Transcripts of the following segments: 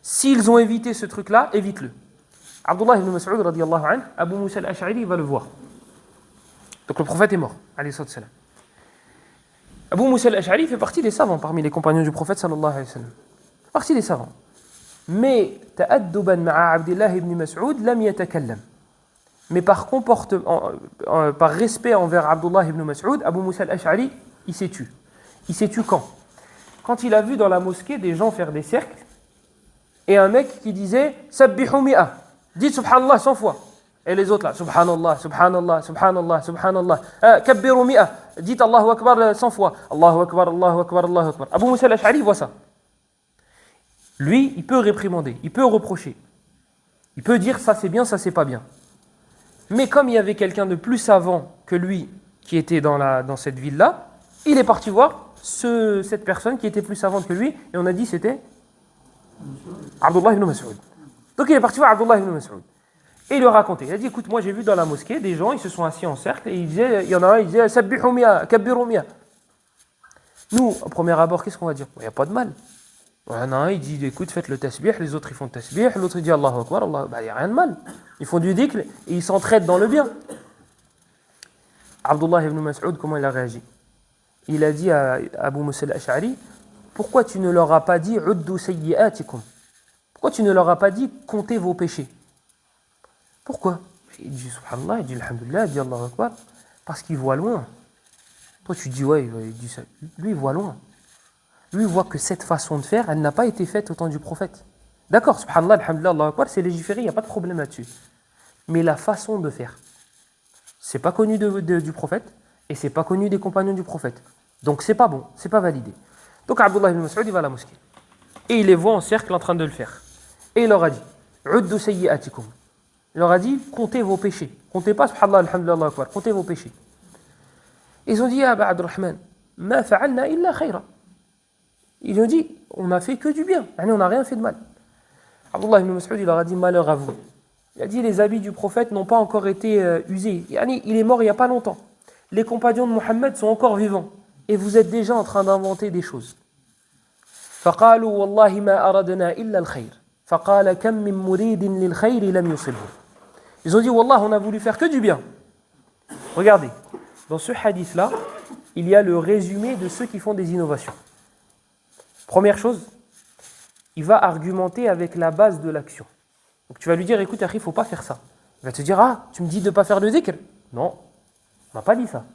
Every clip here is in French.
S'ils ont évité ce truc-là, évite-le. Abdullah ibn Mas'ud, radiyallahu anhu, Abu Musa al-Ash'ari va le voir. Donc le prophète est mort, alayhi salam. Abu Musa al-Ash'ari fait partie des savants parmi les compagnons du prophète sallallahu alayhi wa sallam. Fait partie des savants. Mais ta'adduban ma'a Abdullah ibn Mas'ud lam yatakallam. Mais par comportement, par respect envers Abdullah ibn Mas'ud, Abu Musa al-Ash'ari, il s'est tu. Il s'est tu quand? Quand il a vu dans la mosquée des gens faire des cercles et un mec qui disait Sabbihu mi'a, dites subhanallah 100 fois. Et les autres là, subhanallah, subhanallah, subhanallah, subhanallah. Kabbiru mi'a, dites Allahu Akbar 100 fois. Allahu Akbar, Allahu Akbar, Allahu Akbar. Abu Musa al-Ash'ari voit ça. Lui, il peut réprimander, il peut reprocher. Il peut dire ça c'est bien, ça c'est pas bien. Mais comme il y avait quelqu'un de plus savant que lui qui était dans cette ville-là, il est parti voir cette personne qui était plus savante que lui, et on a dit c'était Abdullah ibn Mas'ud. Donc il est parti voir Abdullah ibn Mas'ud. Et il lui a raconté. Il a dit écoute, moi j'ai vu dans la mosquée des gens, ils se sont assis en cercle, et il y en a un, il disait Sabbihu mi'a, kabbiru mi'a. Nous, au premier abord, qu'est-ce qu'on va dire? Il n'y a pas de mal. Il y en a un, il dit écoute, faites le tasbih, les autres ils font le tasbih, l'autre il dit Allahu Akbar, Allah, il n'y a rien de mal. Ils font du dhikr et ils s'entraident dans le bien. Abdullah ibn Mas'ud, comment il a réagi? Il a dit à Abu Musa al-Ash'ari pourquoi tu ne leur as pas dit uddu sayyi'atikum? Pourquoi tu ne leur as pas dit comptez vos péchés? Pourquoi? Il dit subhanallah, il dit alhamdulillah, il dit Allahu Akbar, parce qu'il voit loin. Toi tu dis ouais, il dit ça. Lui il voit loin. Lui il voit que cette façon de faire, elle n'a pas été faite au temps du prophète. D'accord, subhanallah, alhamdulillah, Allahu Akbar, c'est légiféré, il n'y a pas de problème là-dessus. Mais la façon de faire, c'est pas connu du prophète et c'est pas connu des compagnons du prophète. Donc c'est pas bon, c'est pas validé. Donc Abdullah ibn Mas'ud il va à la mosquée et il les voit en cercle en train de le faire. Et il leur a dit uddu sayyi'atikum. Il leur a dit comptez vos péchés. Comptez pas subhanallah, alhamdulillah, Allahu Akbar, comptez vos péchés. Ils ont dit à Aba Abdurrahman ma fa'alna illa khayra. Ils ont dit on n'a fait que du bien, on n'a rien fait de mal. Abdullah ibn Mas'ud il leur a dit malheur à vous. Il a dit les habits du prophète n'ont pas encore été usés. Il est mort il n'y a pas longtemps. Les compagnons de Mohammed sont encore vivants. Et vous êtes déjà en train d'inventer des choses. فقالوا والله ما أردنا إلا الخير فقال كم من مريد للخير لم يصبه. Ils ont dit wallah on a voulu faire que du bien. Regardez, dans ce hadith là, il y a le résumé de ceux qui font des innovations. Première chose, il va argumenter avec la base de l'action. Donc tu vas lui dire écoute, il ne faut pas faire ça. Il va te dire ah, tu me dis de ne pas faire le dhikr? Non, on n'a pas dit ça.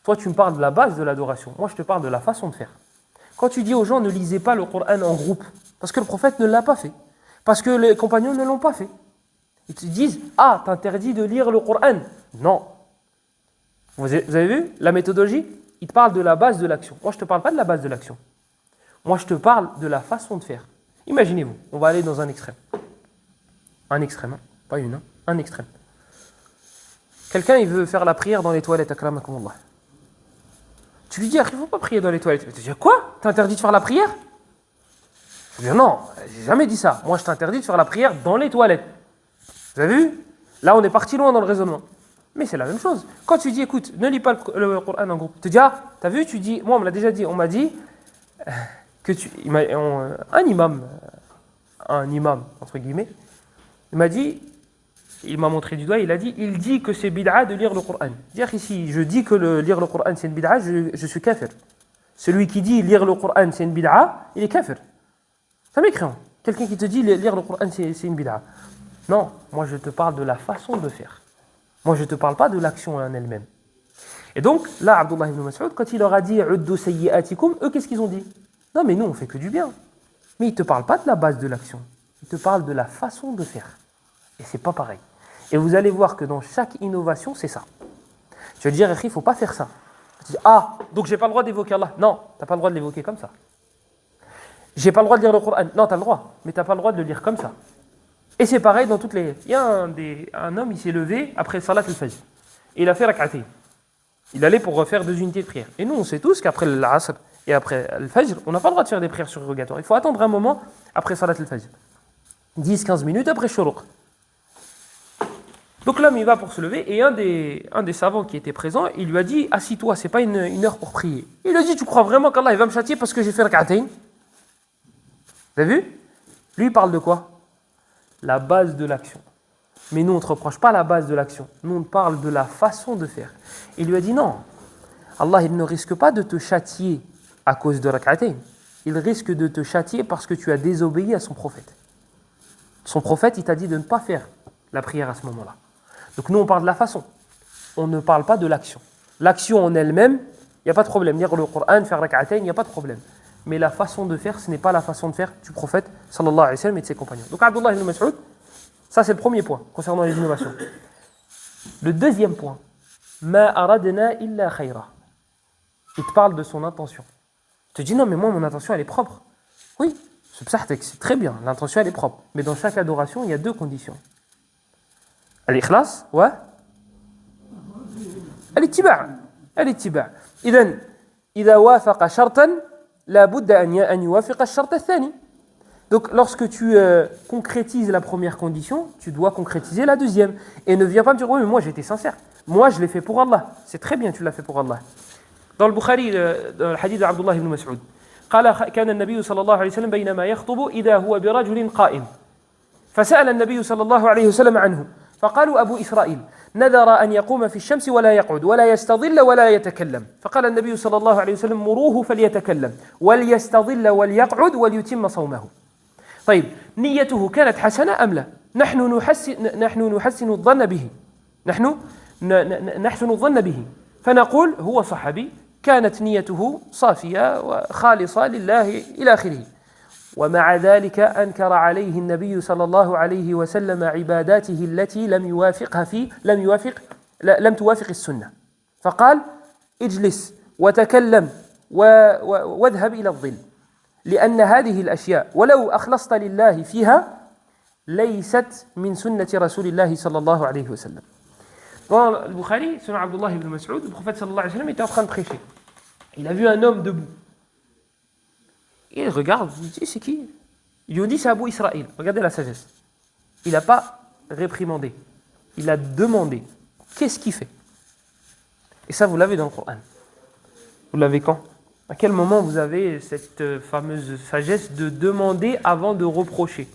Toi, tu me parles de la base de l'adoration. Moi, je te parle de la façon de faire. Quand tu dis aux gens ne lisez pas le Coran en groupe, parce que le prophète ne l'a pas fait, parce que les compagnons ne l'ont pas fait, ils te disent ah, t'interdis de lire le Coran. Non. Vous avez vu la méthodologie? Il te parle de la base de l'action. Moi, je ne te parle pas de la base de l'action. Moi, je te parle de la façon de faire. Imaginez-vous, on va aller dans un extrême. Un extrême, hein, pas une, hein, un extrême. Quelqu'un, il veut faire la prière dans les toilettes, akramakumullah. Tu lui dis, il ne faut pas prier dans les toilettes. Tu dis, quoi? T'es interdit de faire la prière? Je dis, non, j'ai jamais dit ça. Moi, je t'interdis de faire la prière dans les toilettes. Vous avez vu? Là, on est parti loin dans le raisonnement. Mais c'est la même chose. Quand tu dis, écoute, ne lis pas le Coran en groupe. Tu te dis, ah, t'as vu, tu dis, moi, on me l'a déjà dit. On m'a dit que un imam, entre guillemets, il m'a dit, il m'a montré du doigt, il a dit, il dit que c'est bid'a de lire le Coran. Dire ici, je dis que lire le Coran c'est une bid'a, je suis kafir. Celui qui dit lire le Coran c'est une bid'a, il est kafir. C'est un mécréant. Quelqu'un qui te dit lire le Coran c'est une bid'a. Non, moi je te parle de la façon de faire. Moi je ne te parle pas de l'action en elle-même. Et donc, là, Abdullah ibn Mas'ud, quand il leur a dit uddu sayyi'atikum, eux qu'est-ce qu'ils ont dit? Non mais nous on fait que du bien. Mais il ne te parle pas de la base de l'action. Il te parle de la façon de faire. Et c'est pas pareil. Et vous allez voir que dans chaque innovation, c'est ça. Tu vas dire, il ne faut pas faire ça. Tu dis, ah, donc j'ai pas le droit d'évoquer Allah. Non, tu n'as pas le droit de l'évoquer comme ça. J'ai pas le droit de lire le Coran. Non, tu as le droit, mais tu n'as pas le droit de le lire comme ça. Et c'est pareil dans toutes les... Il y a un homme, il s'est levé après Salat al-Fajr. Et il a fait rak'atayn. Il allait pour refaire 2 unités de prière. Et nous, on sait tous qu'après l'Asr et après al-Fajr, on n'a pas le droit de faire des prières surrogatoires. Il faut attendre un moment après Salat al-Fajr. 10-15 minutes après Shuruq. Donc l'homme, il va pour se lever, et un des savants qui était présent, il lui a dit, assis-toi, c'est pas une heure pour prier. Il lui a dit, tu crois vraiment qu'Allah il va me châtier parce que j'ai fait rak'atayn? Vous avez vu? Lui, il parle de quoi? La base de l'action. Mais nous, on ne te reproche pas la base de l'action. Nous, on parle de la façon de faire. Il lui a dit non. Allah, il ne risque pas de te châtier à cause de rak'atayn. Il risque de te châtier parce que tu as désobéi à son prophète. Son prophète, il t'a dit de ne pas faire la prière à ce moment-là. Donc nous, on parle de la façon. On ne parle pas de l'action. L'action en elle-même, il n'y a pas de problème. Lire le Coran, faire rak'atayn, il n'y a pas de problème. Mais la façon de faire, ce n'est pas la façon de faire du prophète sallallahu alayhi wa sallam et de ses compagnons. Donc Abdullah ibn Mas'ud, ça c'est le premier point concernant les innovations. Le deuxième point, ma aradna illa khayra. Il te parle de son intention. Tu te dis non mais moi mon intention elle est propre. Oui, c'est très bien, l'intention elle est propre. Mais dans chaque adoration, il y a deux conditions. Al-ikhlas, ouais. Al-ittiba'. Al-ittiba'. إذن إذا وافق شرطا لا بد أن يوافق الشرط الثاني. Donc lorsque tu concrétises la première condition, tu dois concrétiser la deuxième. Et ne viens pas me dire oui mais moi j'étais sincère. Moi je l'ai fait pour Allah. C'est très bien tu l'as fait pour Allah. Dans le Bukhari, dans le hadith d'Abdullah ibn Mas'ud, قال كان النبي صلى الله عليه وسلم بينما يخطب إذا هو برجل قائم فسأل النبي صلى الله عليه وسلم عنه فقالوا أبو إسرائيل نذر أن يقوم في الشمس ولا يقعد ولا يستظل ولا يتكلم فقال النبي صلى الله عليه وسلم مروه فليتكلم وليستظل وليقعد وليتم صومه. طيب نيته كانت حسنة أم لا؟ نحن نحسن الظن به. نحسن الظن به فنقول هو صحابي كانت نيته صافية وخالصة لله إلى آخره. ومع ذلك أنكر عليه النبي صلى الله عليه وسلم عباداته التي لم توافق السنة. فقال اجلس وتكلم واذهب إلى الظل لأن هذه الأشياء ولو أخلصت لله فيها ليست من سنة رسول الله صلى الله عليه وسلم. Dans le Bukhari, selon Abdullah ibn Mas'ud, le prophète sallallahu alayhi wa sallam était en train de prêcher. Il a vu un homme debout. Il regarde, il dit c'est qui? Il lui dit c'est Abu Israël. Regardez la sagesse. Il n'a pas réprimandé. Il a demandé. Qu'est-ce qu'il fait? Et ça, vous l'avez dans le Coran. Vous l'avez quand? À quel moment vous avez cette fameuse sagesse de demander avant de reprocher?